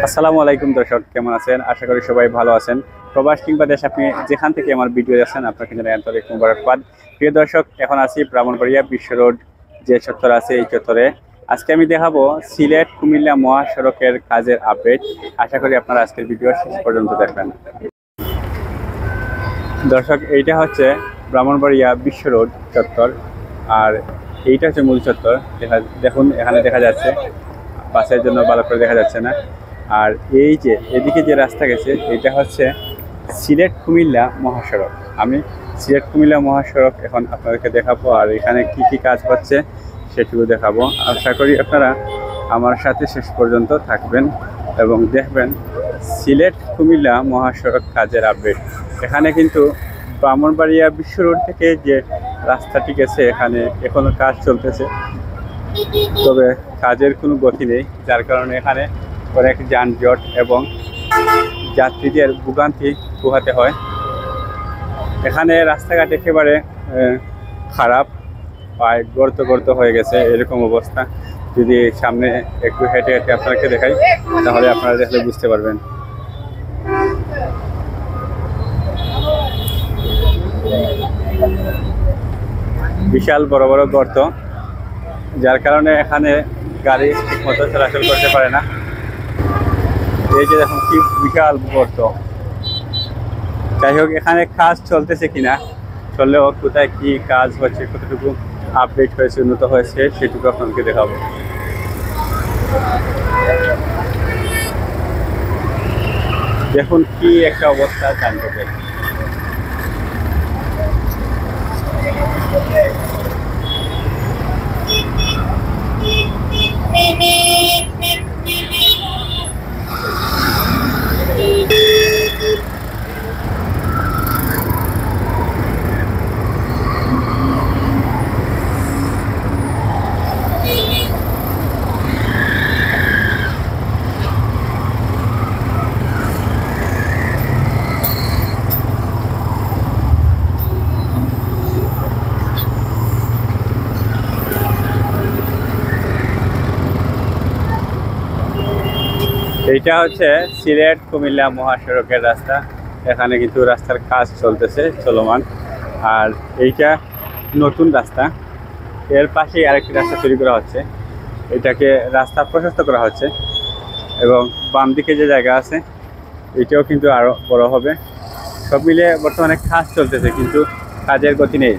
আসসালামু আলাইকুম দর্শক, কেমন আছেন? আশা করি সবাই ভালো আছেন। প্রবাস কিংবা দেশ, আপনি যেখান থেকে আমার ভিডিও দেখছেন আপনাকে জানাই আন্তরিক মোবারকবাদ। প্রিয় দর্শক, এখন আছি ব্রাহ্মণবাড়িয়া বিশ্ব রোড যে চত্বর আছে এই চত্বরে। আজকে আমি দেখাবো সিলেট কুমিল্লা মহাসড়কের কাজের আপডেট। আশা করি আপনারা আজকের ভিডিও শেষ পর্যন্ত দেখবেন। দর্শক, এইটা হচ্ছে ব্রাহ্মণবাড়িয়া বিশ্ব রোড চত্বর, আর এইটা হচ্ছে মূল চত্বর। দেখুন, এখানে দেখা যাচ্ছে বাসের জন্য ভালো করে দেখা যাচ্ছে না। আর এই যে এদিকে যে রাস্তা গেছে এটা হচ্ছে সিলেট কুমিল্লা মহাসড়ক। আমি সিলেট কুমিল্লা মহাসড়ক এখন আপনাদেরকে দেখাবো, আর এখানে কি কি কাজ হচ্ছে সেটুকু দেখাবো। আশা করি আপনারা আমার সাথে শেষ পর্যন্ত থাকবেন এবং দেখবেন সিলেট কুমিল্লা মহাসড়ক কাজের আপডেট। এখানে কিন্তু ব্রাহ্মণবাড়িয়া বিশ্ব রোড থেকে যে রাস্তাটি গেছে এখানে এখনো কাজ চলতেছে, তবে কাজের কোনো গতি নেই, যার কারণে এখানে অনেক যানজট এবং যাত্রীদের ভোগান্তি পোহাতে হয়। এখানে রাস্তাঘাট একেবারে খারাপ, পায়ে গর্ত গর্ত হয়ে গেছে, এরকম অবস্থা। যদি সামনে একটু হেঁটে হেঁটে আপনাকে দেখাই তাহলে আপনারা দেখলে বুঝতে পারবেন। বিশাল বড় বড় গর্ত, যার কারণে এখানে গাড়ি ঠিকমতো চলাচল করতে পারে না। এই যে দেখুন কি বিশাল গর্ত। যাই হোক, এখানে কাজ চলতেছে কিনা, চললেও কোথায় কি কাজ হচ্ছে, কতটুকু আপডেট হয়েছে, উন্নত হয়েছে সেটুকু আপনাকে দেখাবো। দেখুন কি একটা অবস্থা যানজটের। এইটা হচ্ছে সিলেট কুমিল্লা মহাসড়কের রাস্তা। এখানে কিন্তু রাস্তার কাজ চলতেছে চলমান, আর এইটা নতুন রাস্তা। এর পাশেই আরেকটি রাস্তা তৈরি করা হচ্ছে, এটাকে রাস্তা প্রশস্ত করা হচ্ছে এবং বাম দিকে যে জায়গা আছে এটাও কিন্তু আরও বড় হবে। সব মিলে বর্তমানে কাজ চলতেছে, কিন্তু কাজের গতি নেই।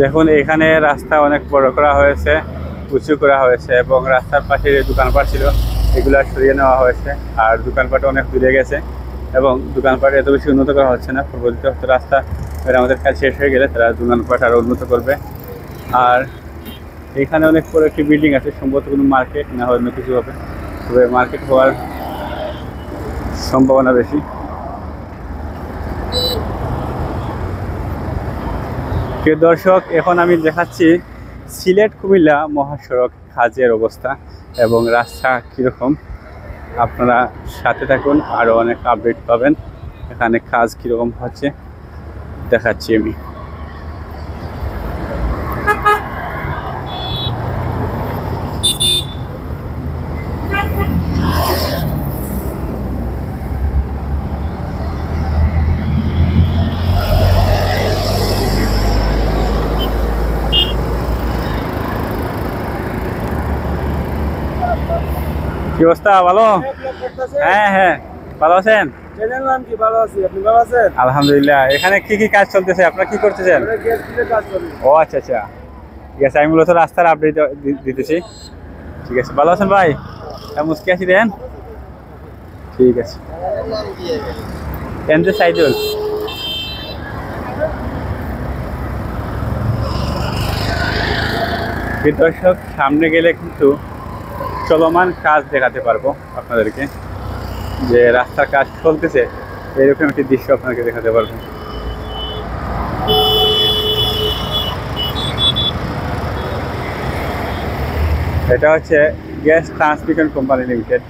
দেখুন, এখানে রাস্তা অনেক বড় করা হয়েছে, উঁচু করা হয়েছে এবং রাস্তার পাশে যে দোকানপাট ছিল এগুলো সরিয়ে নেওয়া হয়েছে। আর দোকানপাট অনেক দূরে গেছে এবং দোকানপাট এত বেশি উন্নত করা হচ্ছে না। পরবর্তীতে হয়তো রাস্তা আমাদের কাজ শেষ হয়ে গেলে তারা দোকানপাট আরও উন্নত করবে। আর এখানে অনেক বড় একটি বিল্ডিং আছে, সম্ভবত কোনো মার্কেট না হয় অন্য কিছু হবে, তবে মার্কেট হওয়ার সম্ভাবনা বেশি। প্রিয় দর্শক, এখন আমি দেখাচ্ছি সিলেট কুমিল্লা মহাসড়ক কাজের অবস্থা এবং রাস্তা কীরকম। আপনারা সাথে থাকুন, আরও অনেক আপডেট পাবেন। এখানে কাজ কীরকম হচ্ছে দেখাচ্ছি আমি। কি অবস্থা? ভালো? হ্যাঁ হ্যাঁ, ভালো আছেন? আলহামদুলিল্লাহ। এখানে কি কি কাজ চলতেছে, আপনারা কি করতেছেন? ও আচ্ছা আচ্ছা, ঠিক আছে। আমি মূলত রাস্তার আপডেট দিতেছি। ঠিক আছে, ভালো আছেন ভাই? মুসকি আসি দেন। ঠিক আছে, এনজে সাইদুল। দর্শক, সামনে গেলে কিন্তু চলমান কাজ দেখাতে পারবো আপনাদেরকে, যে রাস্তার কাজ চলতেছে এরকম একটি দৃশ্য আপনাকে দেখাতে পারবো। এটা হচ্ছে গ্যাস ট্রান্সমিশন কোম্পানি লিমিটেড।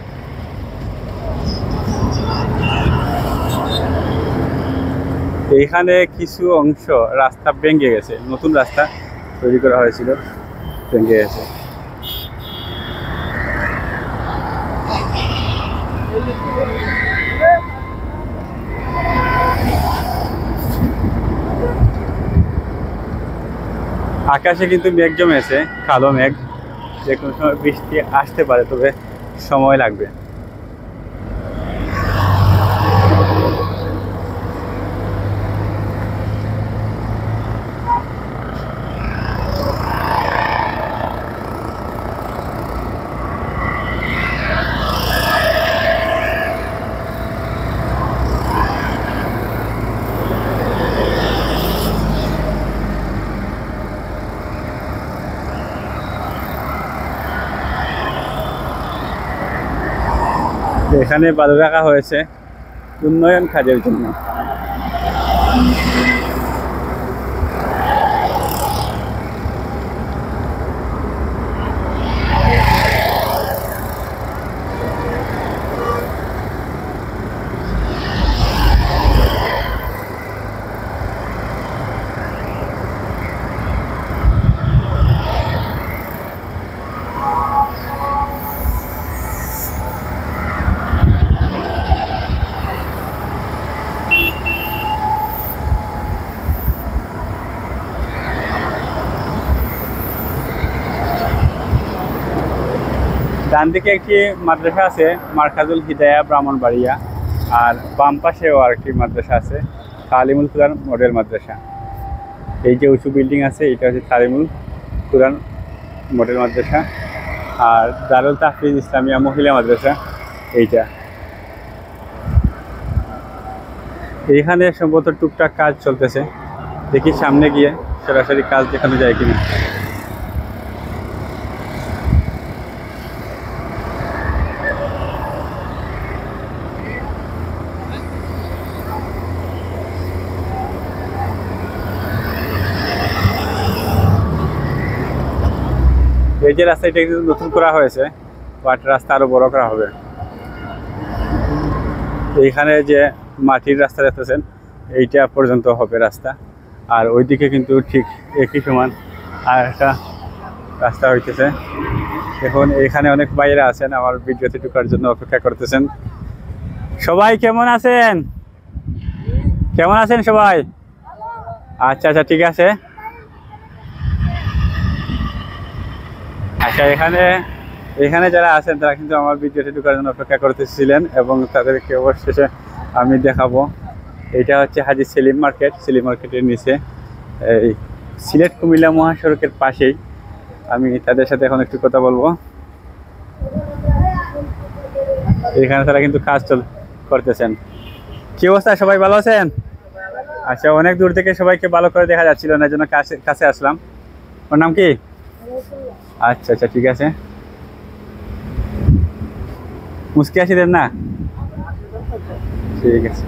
এইখানে কিছু অংশ রাস্তা ভেঙে গেছে, নতুন রাস্তা তৈরি করা হয়েছিল, ভেঙে গেছে। আকাশে কিন্তু মেঘ জমেছে, কালো মেঘ, যে কোনো সময় বৃষ্টি আসতে পারে, তবে সময় লাগবে। এখানে বালু রাখা হয়েছে উন্নয়ন কাজের জন্য। ডান দিকে একটি মাদ্রাসা আছে, মার্কাজুল হিদায়া ব্রাহ্মণবাড়িয়া, আর বাম পাশেও আরেকটি মাদ্রাসা আছে, তালিমুল কুরআন মডেল মাদ্রাসা। এই যে উঁচু বিল্ডিং আছে, এটা হচ্ছে তালিমুল কুরআন মডেল মাদ্রাসা, আর দারুল তাহফিজ ইসলামিয়া মহিলা মাদ্রাসা এইটা। এইখানে সম্ভবত টুকটাক কাজ চলতেছে, দেখি সামনে গিয়ে সরাসরি কাজ দেখানো যায় কিনা। এই যে রাস্তা, এটা কিন্তু নতুন করা হয়েছে, বাট রাস্তা আরো বড় করা হবে। এইখানে যে মাটির রাস্তা দেখতেছেন, এইটা পর্যন্ত হবে রাস্তা, আর ওইদিকে কিন্তু ঠিক একই সমান আর একটা রাস্তা হইতেছে। এখন এখানে অনেক বাইরে আছেন, আমার ভিডিওতে ঢোকার জন্য অপেক্ষা করতেছেন। সবাই কেমন আছেন? কেমন আছেন সবাই? আচ্ছা আচ্ছা, ঠিক আছে। আচ্ছা, এখানে যারা আছেন তারা কিন্তু আমার ভিডিওতে ঢোকার জন্য অপেক্ষা করতেছিলেন, এবং তাদেরকে অবশেষে আমি দেখাবো। এটা হচ্ছে হাজী সেলিম মার্কেট, সেলিম মার্কেটের নিচে, এই সিলেট কুমিল্লা মহাসড়কের পাশেই। আমি তাদের সাথে এখন একটু কথা বলবো। এখানে তারা কিন্তু কাজ করতেছেন। কি অবস্থা, সবাই ভালো আছেন? আচ্ছা, অনেক দূর থেকে সবাইকে ভালো করে দেখা যাচ্ছিল না, জন্য কাছে আসলাম। ওর নাম কি? আচ্ছা আচ্ছা, ঠিক আছে। মুস্কি আসি দেন না, ঠিক আছে।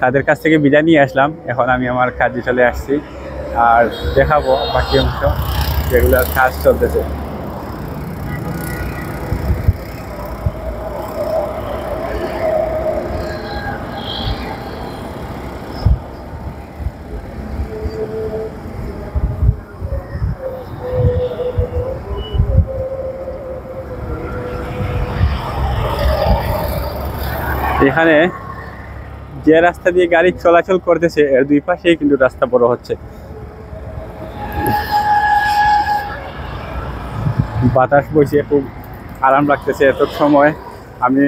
তাদের কাছ থেকে বিদায় নিয়ে আসলাম, এখন আমি আমার কাজে চলে আসছি, আর দেখাবো বাকি অংশ যেগুলোর কাজ চলতেছে। এখানে যে রাস্তা দিয়ে গাড়ি চলাচল করতেছে, এর দুই পাশেই কিন্তু রাস্তা বড় হচ্ছে। বাতাস বইছে, খুব আরাম লাগতেছে। এত সময় আমি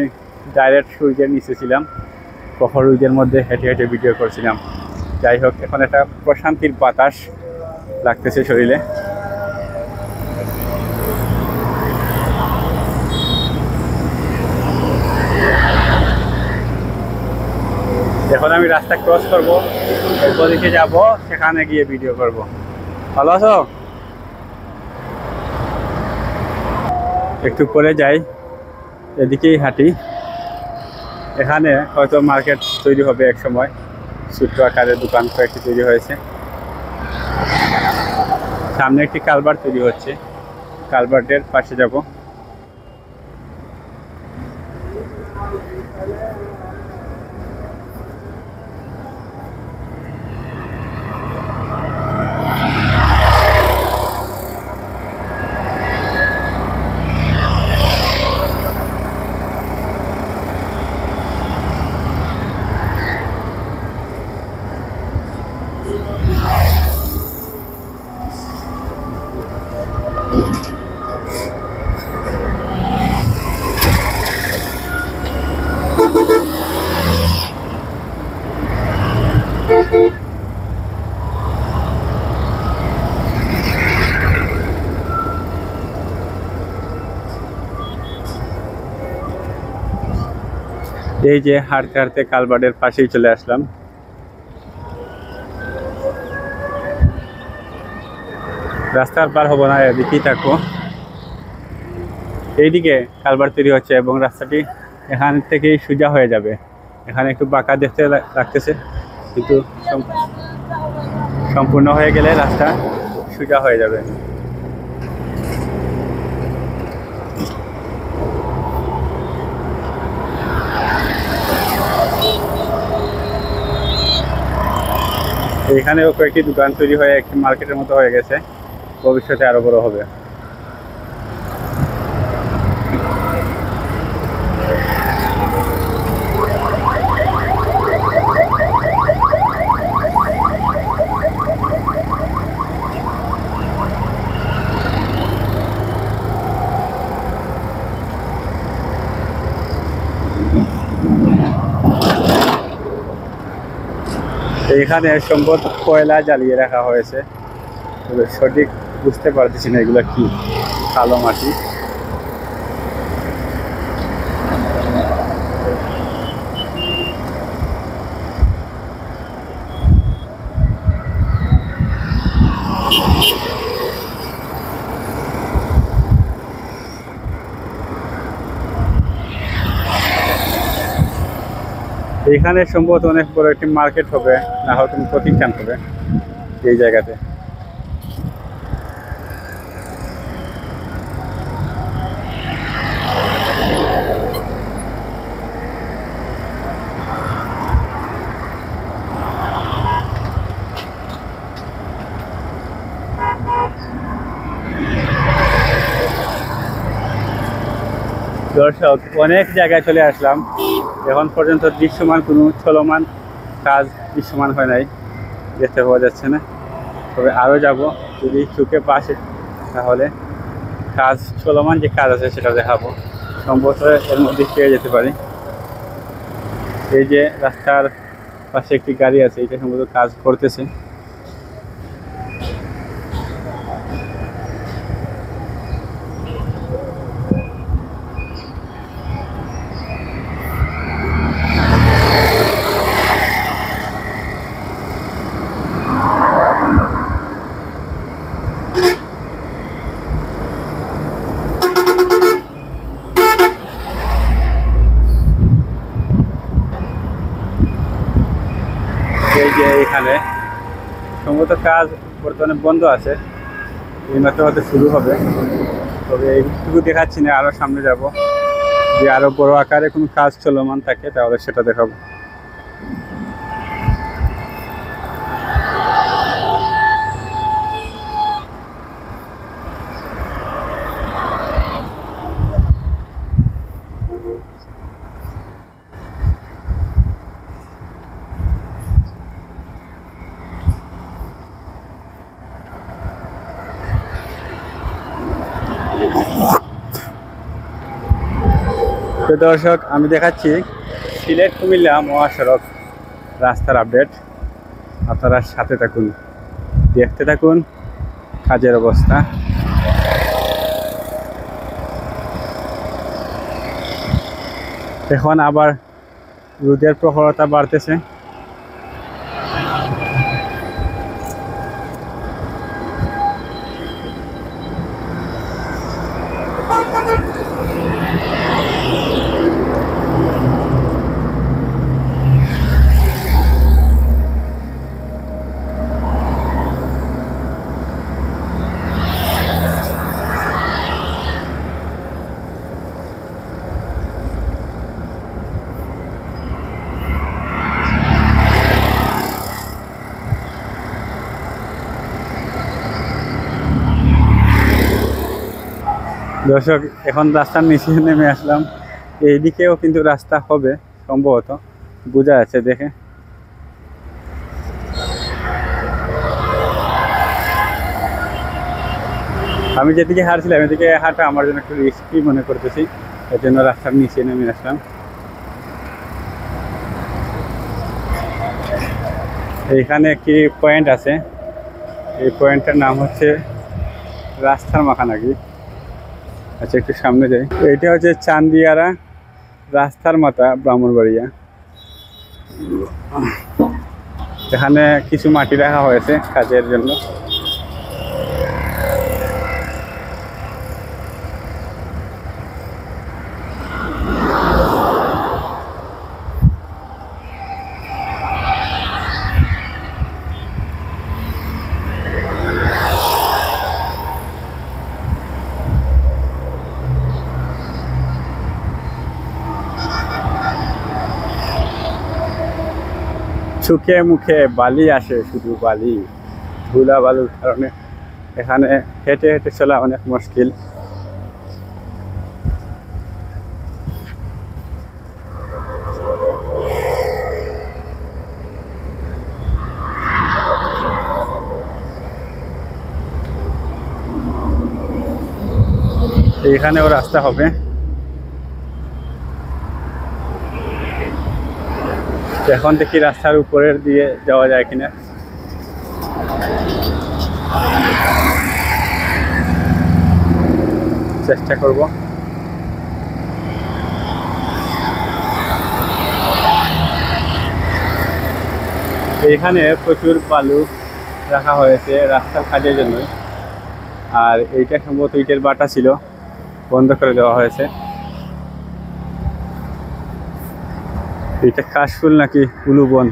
ডাইরেক্ট সূর্যের নিচে ছিলাম, প্রখর মধ্যে হেঁটে হেঁটে ভিডিও করছিলাম। যাই হোক, এখন একটা প্রশান্তির বাতাস লাগতেছে শরীরে। এখন আমি রাস্তা ক্রস করব, ওদিকে যাব, সেখানে গিয়ে ভিডিও করব। ভালো আছো? একটু পরে যাই, এদিকেই হাঁটি। এখানে হয়তো মার্কেট তৈরি হবে এক সময়, ছোট্ট আকারের দোকান কয়েকটি তৈরি হয়েছে। সামনে একটি কালভার্ট তৈরি হচ্ছে, কালভার্টের পাশে যাব। এই যে হাঁটতে হাঁটতে কালভার্টের পাশেই চলে আসলাম। রাস্তার পার হবো না, এদিকেই থাকবো। এইদিকে কালভার্ট তৈরি হচ্ছে এবং রাস্তাটি এখান থেকেই সোজা হয়ে যাবে। এখানে একটু বাঁকা দেখতে লাগতেছে, কিন্তু সম্পূর্ণ হয়ে গেলে রাস্তা সোজা হয়ে যাবে। এখানেও কয়েকটি দোকান তৈরি হয়ে একটি মার্কেটের মতো হয়ে গেছে, ভবিষ্যতে আরো বড় হবে। এখানে সম্ভবত কয়লা জ্বালিয়ে রাখা হয়েছে, তবে সঠিক বুঝতে পারতেছি না এগুলো কি। কালো মাটি। এখানে সম্ভবত অনেক বড় একটি মার্কেট হবে, না হয় কোনো প্রতিষ্ঠান হবে এই জায়গাতে। দর্শক, অনেক জায়গায় চলে আসলাম, এখন পর্যন্ত দৃশ্যমান কোনো চলমান কাজ দৃশ্যমান হয় নাই, দেখতে পাওয়া যাচ্ছে না। তবে আরও যাব, যদি চোখে পাশে তাহলে কাজ চলমান যে কাজ আছে সেটা দেখাবো, সম্ভবত এর মধ্যে পেয়ে যেতে পারি। এই যে রাস্তার পাশে একটি গাড়ি আছে, এটা সম্ভবত কাজ করতেছে। এই যে এখানে সম্ভবত কাজ বর্তমানে বন্ধ আছে, এইমাত্র হয়তো শুরু হবে। তবে এইটুকু দেখাচ্ছি না, আরও সামনে যাব, যে আরও বড় আকারে কোনো কাজ চলমান থাকে তাহলে সেটা দেখাবো। তো দর্শক, আমি দেখাচ্ছি সিলেট কুমিল্লা মহাসড়ক রাস্তার আপডেট। আপনারা সাথে থাকুন, দেখতে থাকুন কাজের অবস্থা। এখন আবার রোদের প্রখরতা বাড়তেছে। দর্শক, এখন রাস্তার নিচে নেমে আসলাম। এইদিকেও কিন্তু রাস্তা হবে সম্ভবত, বোঝা যাচ্ছে দেখে। আমি যেদিকে হাঁটছিলাম এদিকে হাঁটা আমার জন্য একটু রিস্কি মনে করতেছি, এর জন্য রাস্তার নিচে নেমে আসলাম। এইখানে একটি পয়েন্ট আছে, এই পয়েন্টটার নাম হচ্ছে রাস্তার মাখা নাকি। আচ্ছা, একটু সামনে যাই। এইটা হচ্ছে চান্দিয়ারা রাস্তার মাথা, ব্রাহ্মণবাড়িয়া। এখানে কিছু মাটি রাখা হয়েছে কাজের জন্য। চোখে মুখে বালি আসে, শুধু বালি, ধুলা বালুর কারণে এখানে হেঁটে হেঁটে চলা অনেক মুশকিল। এইখানেও রাস্তা হবে। এখন দেখি রাস্তার উপরের দিয়ে যাওয়া যায় কিনা। চেষ্টা করব। এখানে প্রচুর বালু রাখা হয়েছে রাস্তার কাজের জন্য, আর এইটা সম্ভবত ইটের বাটা ছিল, বন্ধ করে দেওয়া হয়েছে। এটা কাশফুল নাকি উলুবন।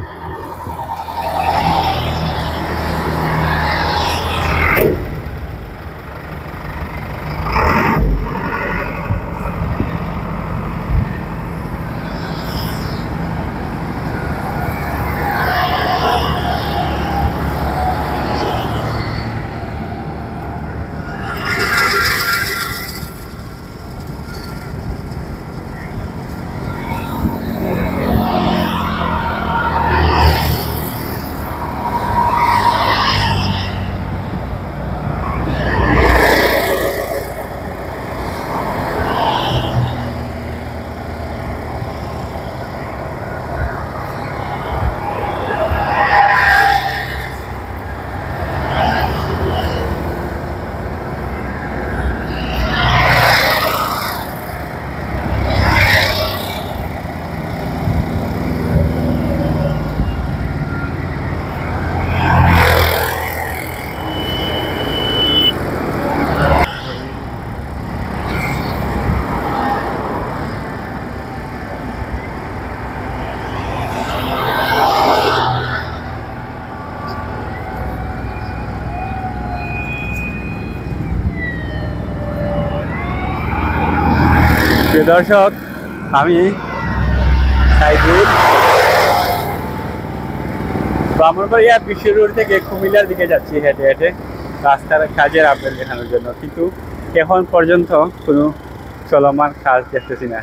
প্রিয় দর্শক, আমি সাইদুল ব্রাহ্মণবাড়িয়া বিশ্ব রোড থেকে কুমিল্লার দিকে যাচ্ছি হেঁটে হেঁটে রাস্তার কাজের আপডেট দেখানোর জন্য, কিন্তু এখন পর্যন্ত কোনো চলমান কাজ দেখতেছি না।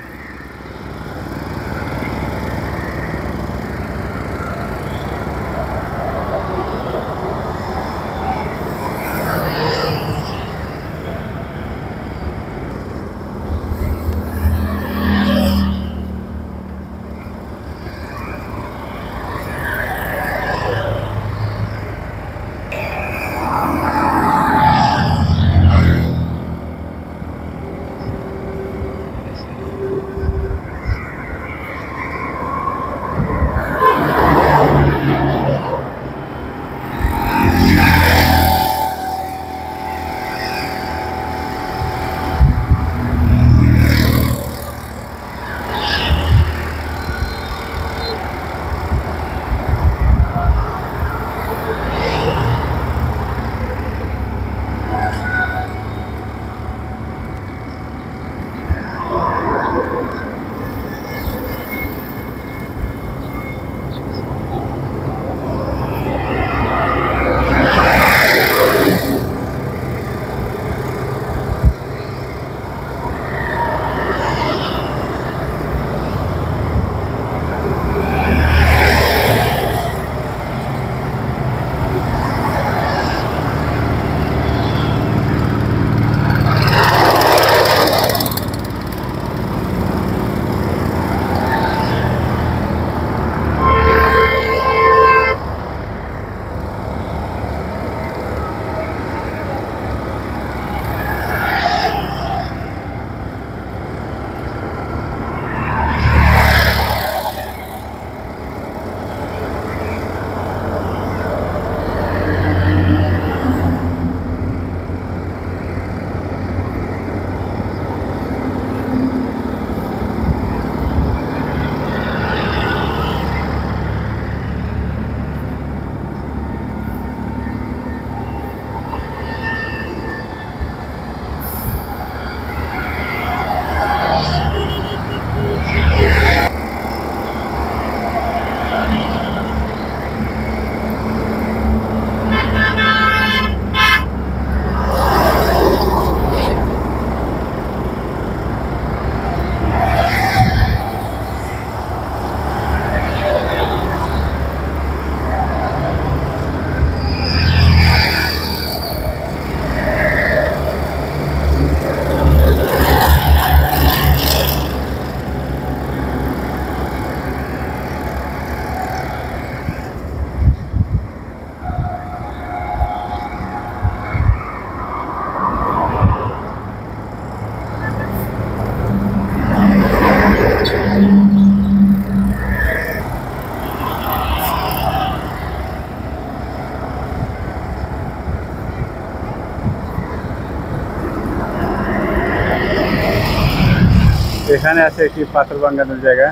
এখানে আছে একটি পাথর ভাঙানোর জায়গা।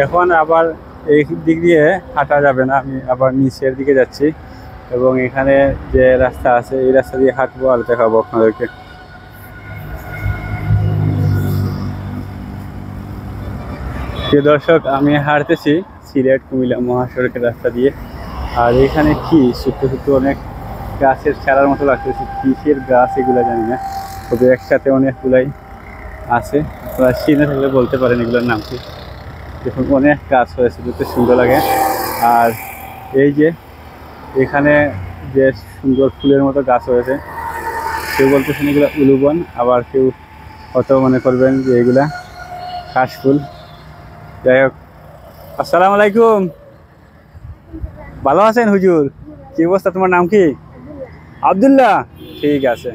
এখন আবার এই দিক দিয়ে হাঁটা যাবে না, আমি আবার নিচের দিকে যাচ্ছি এবং এখানে যে রাস্তা আছে এই রাস্তা দিয়ে হাঁটবো আর দেখাবো আপনাদেরকে। প্রিয় দর্শক, আমি হাঁটতেছি সিলেট কুমিল্লা মহাসড়কের রাস্তা দিয়ে। আর এখানে কি ছোট্ট ছোট্ট অনেক গাছের চারার মতো লাগতেছে, কিসের গাছ এগুলো জানি না, তবে একসাথে অনেকগুলাই আছে। আপনারা চিনে থাকলে বলতে পারেন এগুলোর নাম কি। দেখুন অনেক গাছ হয়েছে, দেখতে সুন্দর লাগে। আর এই যে এখানে যে সুন্দর ফুলের মতো গাছ হয়েছে, কেউ বলতেছেন এগুলো উলুবন, আবার কেউ হয়তো মনে করবেন যে এগুলা কাশফুল। যাই হোক, আসসালামু আলাইকুম, ভালো আছেন হুজুর? কি অবস্থা, তোমার নাম কি? আব্দুল্লাহ, ঠিক আছে।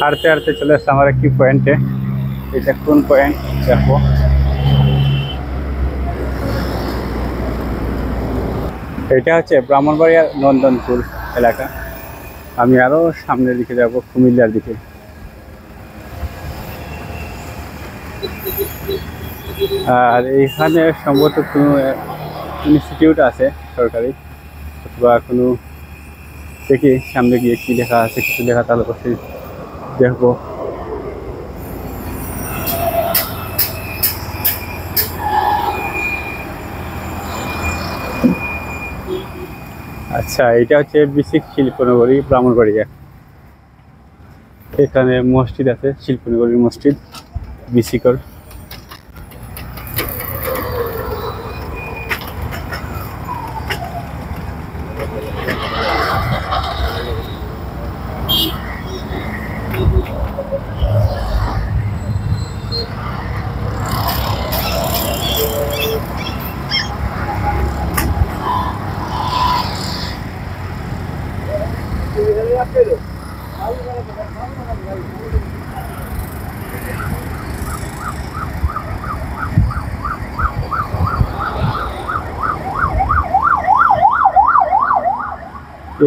হাঁটতে হাঁটতে চলে আসছে আমার একটি পয়েন্টে। এটা কোন পয়েন্ট দেখো, এটা হচ্ছে ব্রাহ্মণবাড়িয়ার নন্দনপুর এলাকা। আমি আরো সামনের দিকে যাব, কুমিল্লার দিকে। আর এইখানে সম্ভবত কোনো ইনস্টিটিউট আছে সরকারি, অথবা কোনো, দেখি সামনে গিয়ে কি লেখা আছে, কিছু লেখা তাহলে অবশ্যই দেখবো। আচ্ছা, এটা হচ্ছে বিসিক শিল্পনগরী ব্রাহ্মণবাড়িয়া। এখানে মসজিদ আছে, শিল্পনগরীর মসজিদ বিসিকর।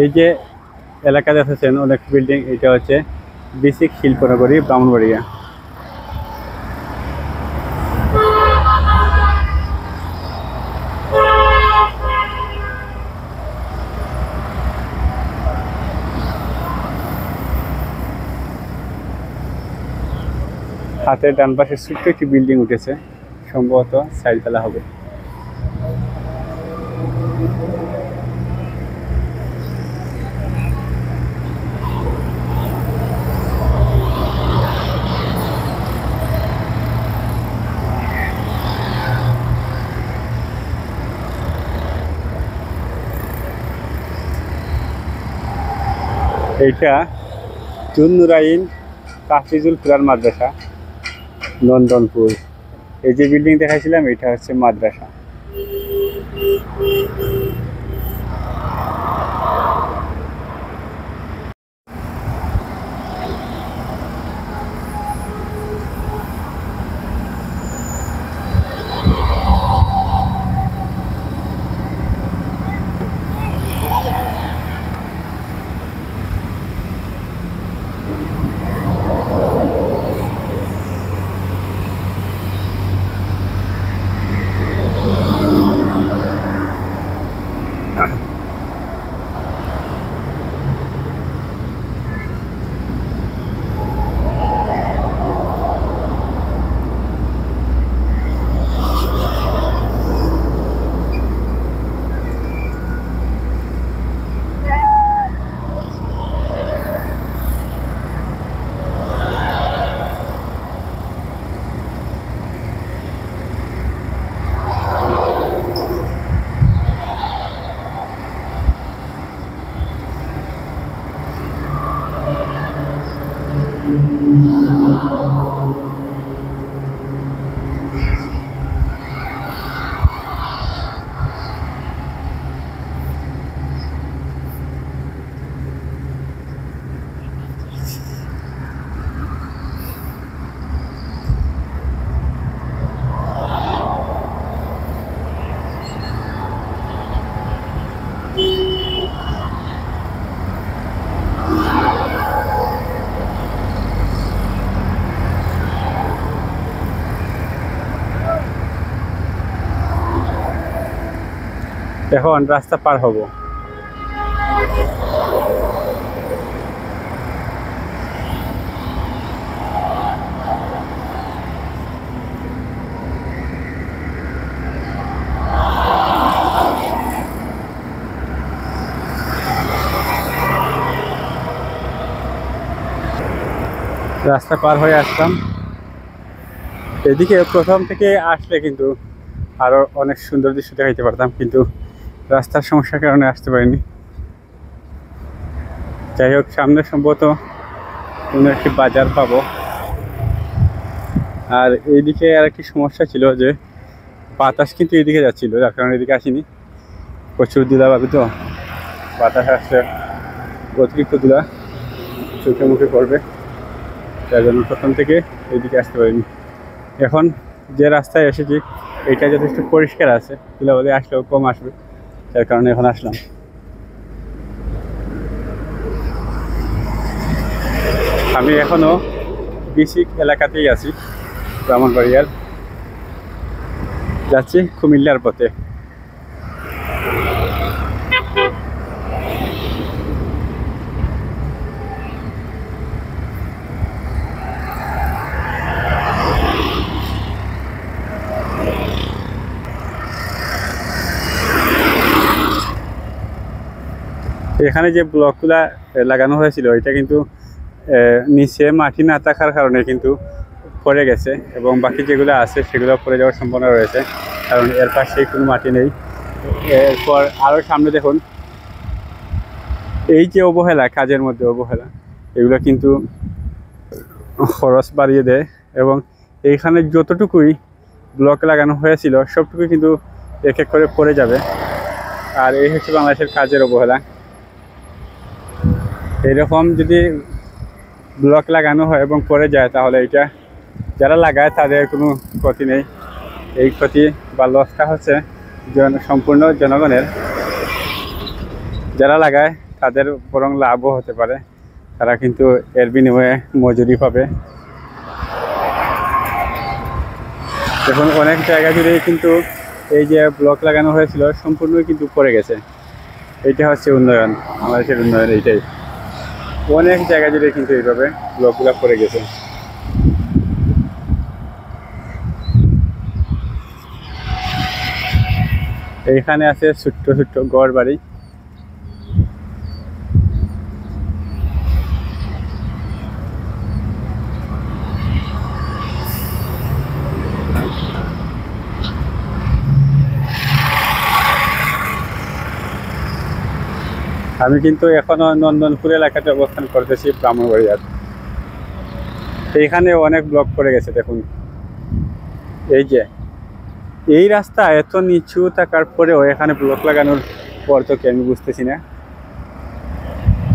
এই যে এলাকা দেখেছেন অনেক বিল্ডিং, এটা হচ্ছে বিসিক শিল্পনগরী ব্রাহ্মণবাড়িয়া। হাতের ডান পাশে ছোট্ট একটি বিল্ডিং উঠেছে, সম্ভবত 4 তলা হবে। এইটা জুন্নুরাইন তাফিজুল কুরআন মাদ্রাসা, নন্দনপুর। এই যে বিল্ডিং দেখাইছিলাম এটা হচ্ছে মাদ্রাসা। এখন রাস্তা পার হব। রাস্তা পার হয়ে আসলাম। এদিকে প্রথম থেকে আসলে কিন্তু আরো অনেক সুন্দর দৃশ্য দেখাইতে পারতাম, কিন্তু রাস্তার সমস্যার কারণে আসতে পারিনি। যাই হোক, সামনে সম্ভবত কোনো একটি বাজার পাবো। আর এইদিকে আর একটি সমস্যা ছিল যে বাতাস কিন্তু এইদিকে যাচ্ছিল, যার কারণে এদিকে আসিনি। প্রচুর ধুলা পাবে, তো বাতাস আসছে, অতিরিক্ত ধুলা চোখে মুখে পড়বে, তার জন্য প্রথম থেকে এইদিকে আসতে পারিনি। এখন যে রাস্তায় এসেছি এটা যথেষ্ট পরিষ্কার আছে, ধুলাবালি আসলেও কম আসবে, যার কারণে এখন আসলাম। আমি এখনো বেসিক এলাকাতেই আছি, ব্রাহ্মণবাড়িয়ার, যাচ্ছি কুমিল্লার পথে। এখানে যে ব্লকগুলা লাগানো হয়েছিল এটা কিন্তু নিচে মাটি না থাকার কারণে কিন্তু পড়ে গেছে, এবং বাকি যেগুলো আছে সেগুলো পড়ে যাওয়ার সম্ভাবনা রয়েছে, কারণ এর পাশে কোনো মাটি নেই। এরপর আরও সামনে দেখুন, এই যে অবহেলা, কাজের মধ্যে অবহেলা, এগুলো কিন্তু খরচ বাড়িয়ে দেয়, এবং এইখানে যতটুকুই ব্লক লাগানো হয়েছিল সবটুকুই কিন্তু এক এক করে পড়ে যাবে। আর এই হচ্ছে বাংলাদেশের কাজের অবহেলা। এইরকম যদি ব্লক লাগানো হয় এবং পড়ে যায় তাহলে এটা যারা লাগায় তাদের কোনো ক্ষতি নেই, এই ক্ষতি বা লসটা হচ্ছে সম্পূর্ণ জনগণের। যারা লাগায় তাদের বরং লাভও হতে পারে, তারা কিন্তু এর বিনিময়ে মজুরি পাবে। দেখুন, অনেক জায়গা জুড়ে কিন্তু এই যে ব্লক লাগানো হয়েছিল সম্পূর্ণই কিন্তু পড়ে গেছে। এইটা হচ্ছে উন্নয়ন, বাংলাদেশের উন্নয়ন এইটাই। অনেক জায়গা জুড়ে কিন্তু এইভাবে ব্লকগুলো পড়ে গেছে। এইখানে আছে ছোট্ট ছোট্ট ঘর বাড়ি। আমি কিন্তু এখনো নন্দনপুর এলাকাতে অবস্থান করতেছি, ব্রাহ্মণবাড়িয়ার। এইখানে অনেক ব্লক পড়ে গেছে দেখুন। এই যে এই রাস্তা এত নিচু থাকার পরেও এখানে ব্লক লাগানোর অর্থ কি আমি বুঝতেছি না।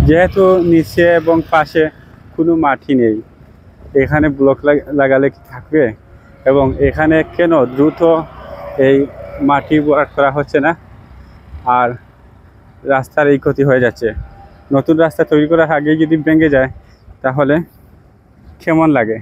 যেহেতু নিচে এবং পাশে কোনো মাটি নেই, এখানে ব্লক লাগালে কি থাকবে? এবং এখানে কেন দ্রুত এই মাটি ভরাট করা হচ্ছে না, আর রাস্তার এই ক্ষতি হয়ে যাচ্ছে? নতুন রাস্তা তৈরি করার আগেই যদি ভেঙে যায় তাহলে কেমন লাগে?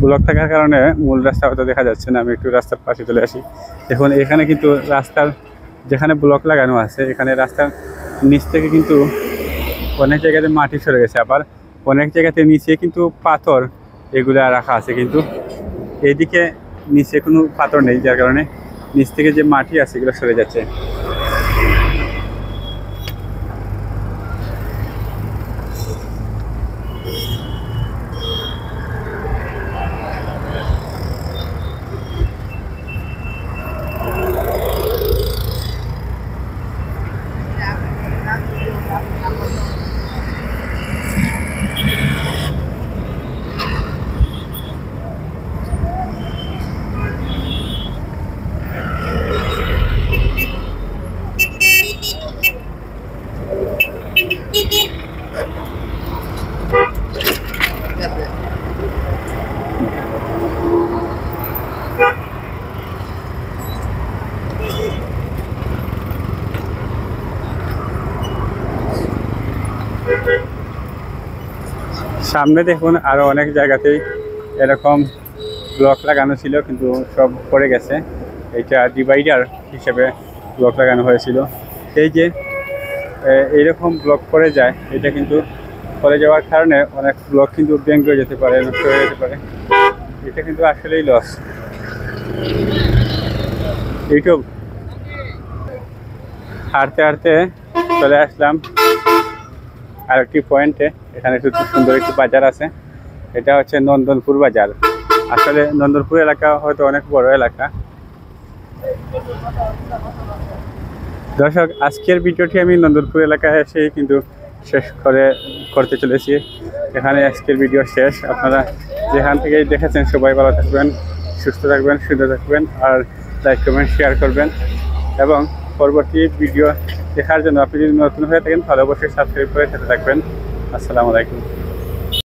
ব্লক থাকার কারণে মূল রাস্তা হয়তো দেখা যাচ্ছে না। আমি একটু রাস্তার পাশে চলে আসি। দেখুন এখানে কিন্তু রাস্তার যেখানে ব্লক লাগানো আছে, এখানে রাস্তার নিচ থেকে কিন্তু অনেক জায়গাতে মাটি সরে গেছে, আবার অনেক জায়গাতে নিচে কিন্তু পাথর এগুলো রাখা আছে, কিন্তু এইদিকে নিচে কোনো পাথর নেই, যার কারণে নিচ থেকে যে মাটি আছে এগুলো সরে যাচ্ছে। সামনে দেখুন আরো অনেক জায়গাতেই এরকম ব্লক লাগানো ছিল, কিন্তু সব পড়ে গেছে। এটা ডিভাইডার হিসেবে ব্লক লাগানো হয়েছিল। এই যে এইরকম ব্লক পড়ে যায়, এটা কিন্তু পড়ে যাওয়ার কারণে অনেক ব্লক কিন্তু ভেঙে হয়ে যেতে পারে, নষ্ট হয়ে যেতে পারে। এটা কিন্তু আসলেই লস। এইটুক হাঁটতে হাঁটতে চলে আসলাম আরেকটি পয়েন্টে। এখানে একটু সুন্দর একটি বাজার আছে, এটা হচ্ছে নন্দনপুর বাজার। আসলে নন্দনপুর এলাকা হয়তো অনেক বড় এলাকা। দর্শক, আজকের ভিডিওটি আমি নন্দনপুর এলাকায় এসে কিন্তু শেষ করতে চলেছি। এখানে আজকের ভিডিও শেষ। আপনারা যেখান থেকে দেখেছেন সবাই ভালো থাকবেন, সুস্থ থাকবেন, সুন্দর থাকবেন, আর লাইক কমেন্ট শেয়ার করবেন। এবং পরবর্তী ভিডিও দেখার জন্য আপনি যদি নতুন হয়ে থাকেন তাহলে অবশ্যই সাবস্ক্রাইব করে সাথে থাকবেন। আসসালামু আলাইকুম।